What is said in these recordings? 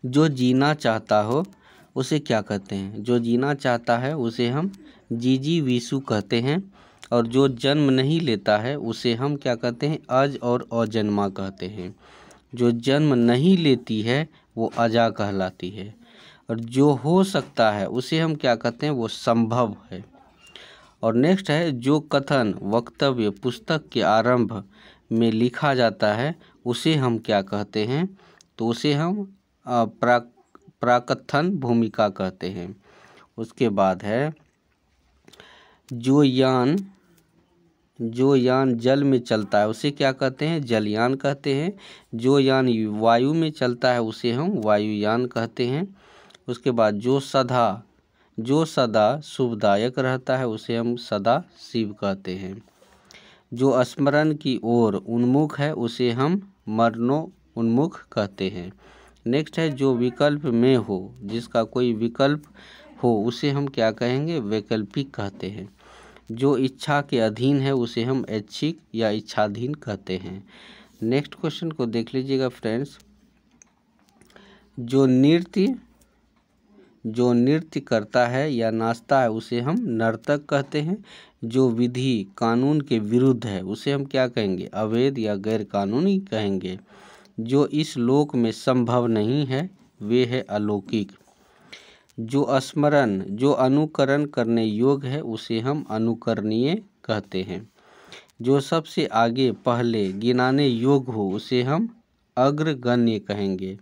जो जीना चाहता हो उसे क्या कहते हैं? जो जीना चाहता है उसे हम जीजी विशु कहते हैं। और जो जन्म नहीं लेता है उसे हम क्या कहते हैं? अज और अजन्मा कहते हैं। जो जन्म नहीं लेती है वो अजा कहलाती है। और जो हो सकता है उसे हम क्या कहते हैं? वो संभव है। और नेक्स्ट है, जो कथन वक्तव्य पुस्तक के आरंभ में लिखा जाता है उसे हम क्या कहते हैं? तो उसे हम प्राकथन भूमिका कहते हैं। उसके बाद है, जो यान जल में चलता है उसे क्या कहते हैं? जलयान कहते हैं। जो यान वायु में चलता है उसे हम वायुयान कहते हैं। उसके बाद जो सदा शुभदायक रहता है उसे हम सदा शिव कहते हैं। जो स्मरण की ओर उन्मुख है उसे हम मरणोन्मुख कहते हैं। नेक्स्ट है, जो विकल्प में हो, जिसका कोई विकल्प हो उसे हम क्या कहेंगे? वैकल्पिक कहते हैं। जो इच्छा के अधीन है उसे हम ऐच्छिक या इच्छाधीन कहते हैं। नेक्स्ट क्वेश्चन को देख लीजिएगा फ्रेंड्स। जो नृत्य करता है या नाचता है उसे हम नर्तक कहते हैं। जो विधि कानून के विरुद्ध है उसे हम क्या कहेंगे? अवैध या गैर कानूनी कहेंगे। जो इस लोक में संभव नहीं है वे है अलौकिक। जो अनुकरण करने योग्य है उसे हम अनुकरणीय कहते हैं। जो सबसे आगे पहले गिनाने योग्य हो उसे हम अग्रगण्य कहेंगे।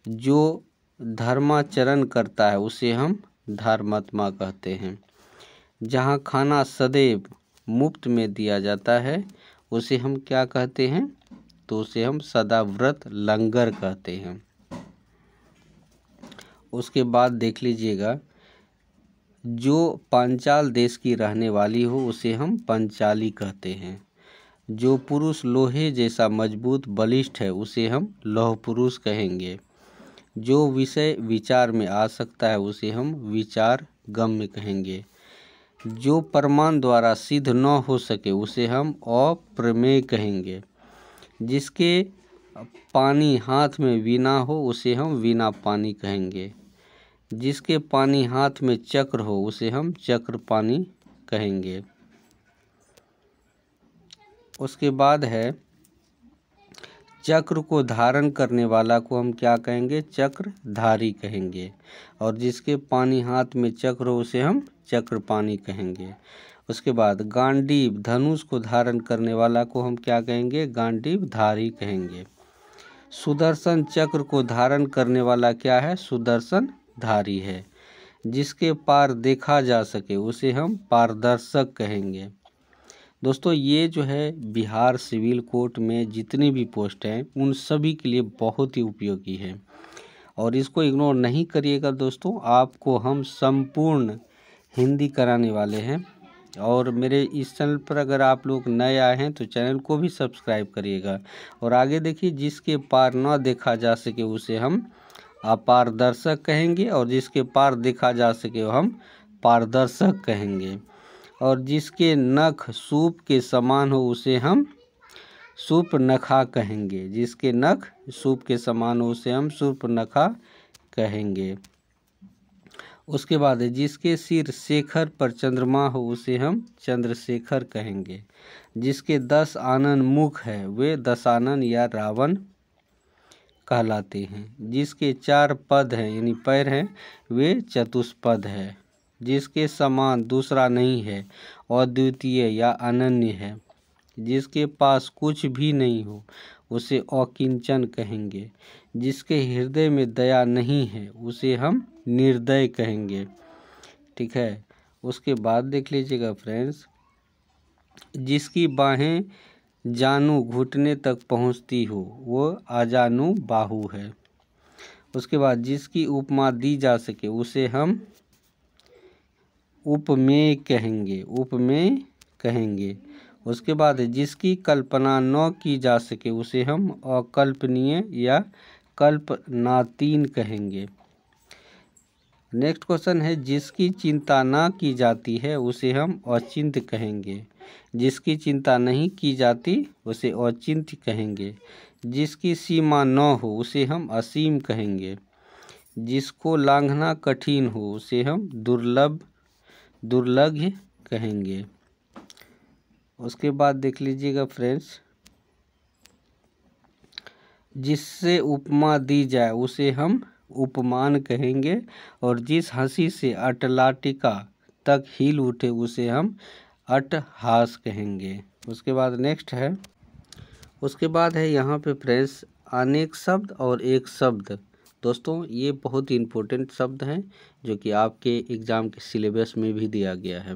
जो धर्माचरण करता है उसे हम धर्मात्मा कहते हैं। जहाँ खाना सदैव मुफ्त में दिया जाता है उसे हम क्या कहते हैं? तो उसे हम सदाव्रत लंगर कहते हैं। उसके बाद देख लीजिएगा, जो पांचाल देश की रहने वाली हो उसे हम पंचाली कहते हैं। जो पुरुष लोहे जैसा मजबूत बलिष्ठ है उसे हम लौह पुरुष कहेंगे। जो विषय विचार में आ सकता है उसे हम विचार गम्य कहेंगे। जो प्रमाण द्वारा सिद्ध न हो सके उसे हम अप्रमेय कहेंगे। जिसके पानी हाथ में वीणा हो उसे हम वीणा पानी कहेंगे। जिसके पानी हाथ में चक्र हो उसे हम चक्र पानी कहेंगे। उसके बाद है, चक्र को धारण करने वाला को हम क्या कहेंगे? चक्रधारी कहेंगे। और जिसके पानी हाथ में चक्र हो उसे हम चक्र पानी कहेंगे। उसके बाद गांडीव धनुष को धारण करने वाला को हम क्या कहेंगे? गांडीवधारी कहेंगे। सुदर्शन चक्र को धारण करने वाला क्या है? सुदर्शनधारी है। जिसके पार देखा जा सके उसे हम पारदर्शक कहेंगे। दोस्तों, ये जो है बिहार सिविल कोर्ट में जितनी भी पोस्ट हैं उन सभी के लिए बहुत ही उपयोगी है और इसको इग्नोर नहीं करिएगा दोस्तों। आपको हम संपूर्ण हिंदी कराने वाले हैं। और मेरे इस चैनल पर अगर आप लोग नए आए हैं तो चैनल को भी सब्सक्राइब करिएगा। और आगे देखिए, जिसके पार न देखा जा सके उसे हम अपारदर्शक कहेंगे और जिसके पार देखा जा सके वो हम पारदर्शक कहेंगे। और जिसके नख सूप के समान हो उसे हम सूर्पनखा कहेंगे। जिसके नख सूप के समान हो उसे हम सूर्पनखा कहेंगे। उसके बाद जिसके सिर शेखर पर चंद्रमा हो उसे हम चंद्रशेखर कहेंगे। जिसके 10 आनन मुख है वे दशानन या रावण कहलाते हैं। जिसके 4 पद हैं यानी पैर हैं वे चतुष्पद है। जिसके समान दूसरा नहीं है अद्वितीय या अनन्य है। जिसके पास कुछ भी नहीं हो उसे अकिंचन कहेंगे। जिसके हृदय में दया नहीं है उसे हम निर्दय कहेंगे। ठीक है। उसके बाद देख लीजिएगा फ्रेंड्स, जिसकी बाहें जानू घुटने तक पहुंचती हो वो अजानु बाहु है। उसके बाद जिसकी उपमा दी जा सके उसे हम उपमेय कहेंगे। उसके बाद जिसकी कल्पना न की जा सके उसे हम अकल्पनीय या कल्पनातीन कहेंगे। नेक्स्ट क्वेश्चन है, जिसकी चिंता ना की जाती है उसे हम अचिंत्य कहेंगे। जिसकी चिंता नहीं की जाती उसे अचिंत्य कहेंगे। जिसकी सीमा न हो उसे हम असीम कहेंगे। जिसको लांघना कठिन हो उसे हम दुर्लभ कहेंगे। उसके बाद देख लीजिएगा फ्रेंड्स, जिससे उपमा दी जाए उसे हम उपमान कहेंगे, और जिस हंसी से अटलाटिका तक हिल उठे उसे हम अट्टहास कहेंगे। उसके बाद नेक्स्ट है, उसके बाद है यहाँ पे फ्रेंड्स अनेक शब्द और एक शब्द। दोस्तों ये बहुत ही इम्पोर्टेंट शब्द हैं जो कि आपके एग्ज़ाम के सिलेबस में भी दिया गया है।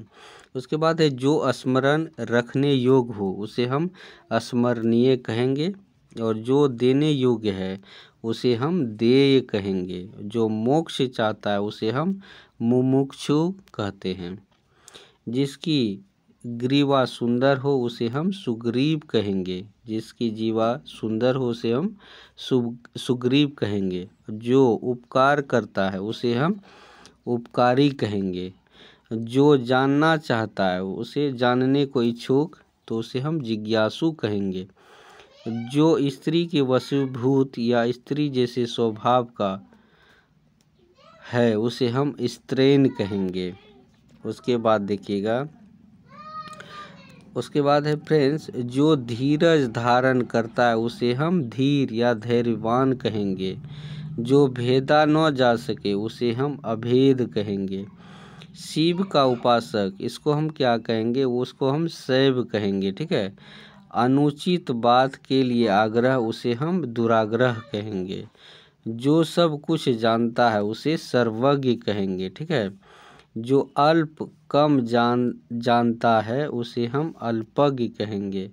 उसके बाद है जो स्मरण रखने योग्य हो उसे हम स्मरणीय कहेंगे, और जो देने योग्य है उसे हम देय कहेंगे। जो मोक्ष चाहता है उसे हम मुमुक्षु कहते हैं। जिसकी ग्रीवा सुंदर हो उसे हम सुग्रीव कहेंगे। जिसकी जीवा सुंदर हो उसे हम सुग्रीव कहेंगे। जो उपकार करता है उसे हम उपकारी कहेंगे। जो जानना चाहता है उसे जानने को इच्छुक तो उसे हम जिज्ञासु कहेंगे। जो स्त्री के वशीभूत या स्त्री जैसे स्वभाव का है उसे हम स्त्रैण कहेंगे। उसके बाद देखिएगा, उसके बाद है फ्रेंड्स जो धीरज धारण करता है उसे हम धीर या धैर्यवान कहेंगे। जो भेदा न जा सके उसे हम अभेद कहेंगे। शिव का उपासक इसको हम क्या कहेंगे, उसको हम शैव कहेंगे। ठीक है। अनुचित बात के लिए आग्रह उसे हम दुराग्रह कहेंगे। जो सब कुछ जानता है उसे सर्वज्ञ कहेंगे। ठीक है। जो अल्प कम जानता है उसे हम अल्पज्ञ कहेंगे।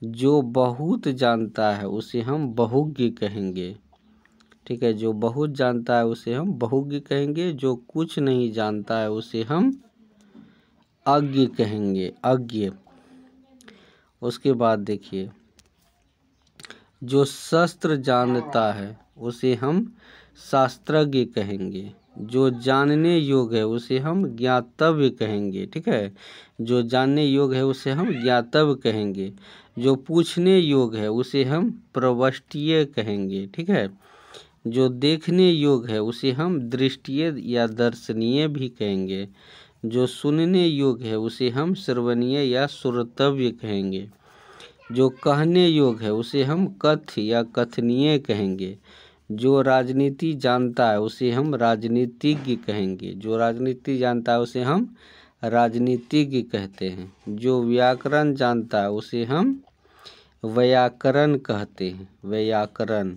जो बहुत जानता है उसे हम बहुज्ञ कहेंगे। ठीक है। जो बहुत जानता है उसे हम बहुज्ञ कहेंगे। जो कुछ नहीं जानता है उसे हम अज्ञ कहेंगे, अज्ञ। उसके बाद देखिए, जो शस्त्र जानता है उसे हम शास्त्रज्ञ कहेंगे। जो जानने योग्य है उसे हम ज्ञातव्य कहेंगे। ठीक है। जो जानने योग्य है उसे हम ज्ञातव्य कहेंगे। जो पूछने योग्य है उसे हम प्रवष्टीय कहेंगे। ठीक है। जो देखने योग्य है उसे हम दृष्टीय या दर्शनीय भी कहेंगे। जो सुनने योग्य है उसे हम श्रवणीय या श्रोतव्य कहेंगे। जो कहने योग्य है उसे हम कथ्य या कथनीय कहेंगे। जो राजनीति जानता है उसे हम राजनीतिज्ञ कहेंगे। जो राजनीति जानता है उसे हम राजनीतिज्ञ कहते हैं। जो व्याकरण जानता है उसे हम व्याकरण कहते हैं, व्याकरण।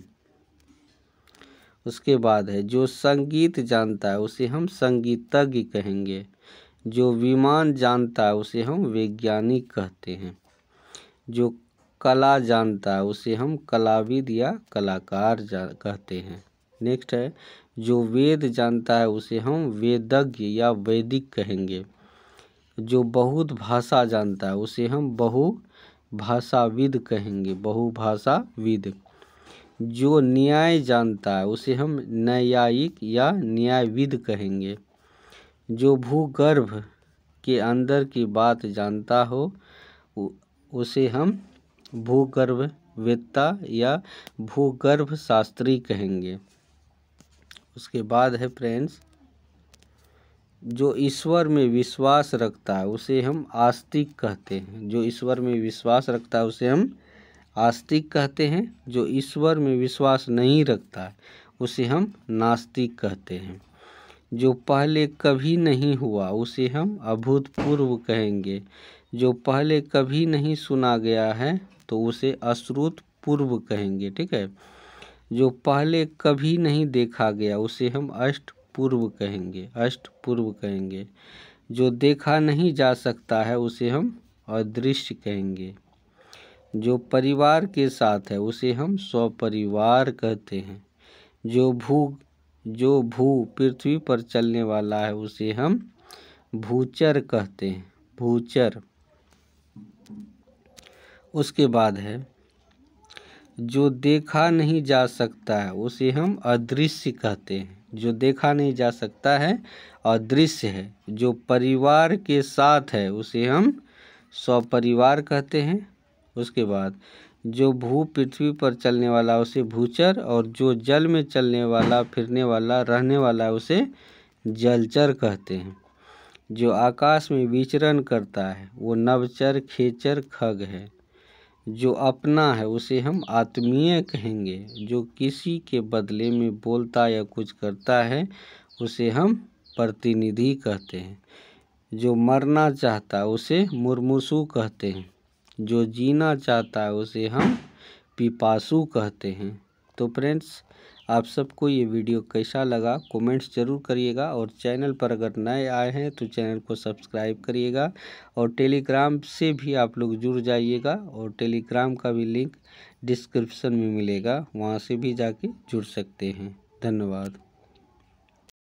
उसके बाद है जो संगीत जानता है उसे हम संगीतज्ञ कहेंगे। जो विमान जानता है उसे हम वैज्ञानिक कहते हैं। जो कला जानता है उसे हम कलाविद या कलाकार कहते हैं। नेक्स्ट है जो वेद जानता है उसे हम वेदज्ञ या वैदिक कहेंगे। जो बहुत भाषा जानता है उसे हम बहुभाषाविद कहेंगे, बहुभाषाविद। जो न्याय जानता है उसे हम न्यायिक या न्यायविद कहेंगे। जो भूगर्भ के अंदर की बात जानता हो उसे हम भूगर्भवेत्ता या भूगर्भ शास्त्री कहेंगे। उसके बाद है फ्रेंड्स जो ईश्वर में विश्वास रखता है उसे हम आस्तिक कहते हैं। जो ईश्वर में विश्वास रखता है उसे हम आस्तिक कहते हैं। जो ईश्वर में विश्वास नहीं रखता है उसे हम नास्तिक कहते हैं। जो पहले कभी नहीं हुआ उसे हम अभूतपूर्व कहेंगे। जो पहले कभी नहीं सुना गया है तो उसे अश्रुतपूर्व कहेंगे। ठीक है। जो पहले कभी नहीं देखा गया उसे हम अष्टपूर्व कहेंगे, अष्टपूर्व कहेंगे। जो देखा नहीं जा सकता है उसे हम अदृश्य कहेंगे। जो परिवार के साथ है उसे हम स्वपरिवार कहते हैं। जो भू पृथ्वी पर चलने वाला है उसे हम भूचर कहते हैं, भूचर। उसके बाद है जो देखा नहीं जा सकता है उसे हम अदृश्य कहते हैं। जो देखा नहीं जा सकता है अदृश्य है। जो परिवार के साथ है उसे हम स्वपरिवार कहते हैं। उसके बाद जो भू पृथ्वी पर चलने वाला उसे भूचर, और जो जल में चलने वाला, फिरने वाला, रहने वाला उसे जलचर कहते हैं। जो आकाश में विचरण करता है वो नभचर, खेचर, खग है। जो अपना है उसे हम आत्मीय कहेंगे। जो किसी के बदले में बोलता या कुछ करता है उसे हम प्रतिनिधि कहते हैं। जो मरना चाहता है उसे मुर्मूसु कहते हैं। जो जीना चाहता है उसे हम पिपासु कहते हैं। तो फ्रेंड्स, आप सबको ये वीडियो कैसा लगा कमेंट्स ज़रूर करिएगा, और चैनल पर अगर नए आए हैं तो चैनल को सब्सक्राइब करिएगा, और टेलीग्राम से भी आप लोग जुड़ जाइएगा, और टेलीग्राम का भी लिंक डिस्क्रिप्शन में मिलेगा, वहाँ से भी जाके जुड़ सकते हैं। धन्यवाद।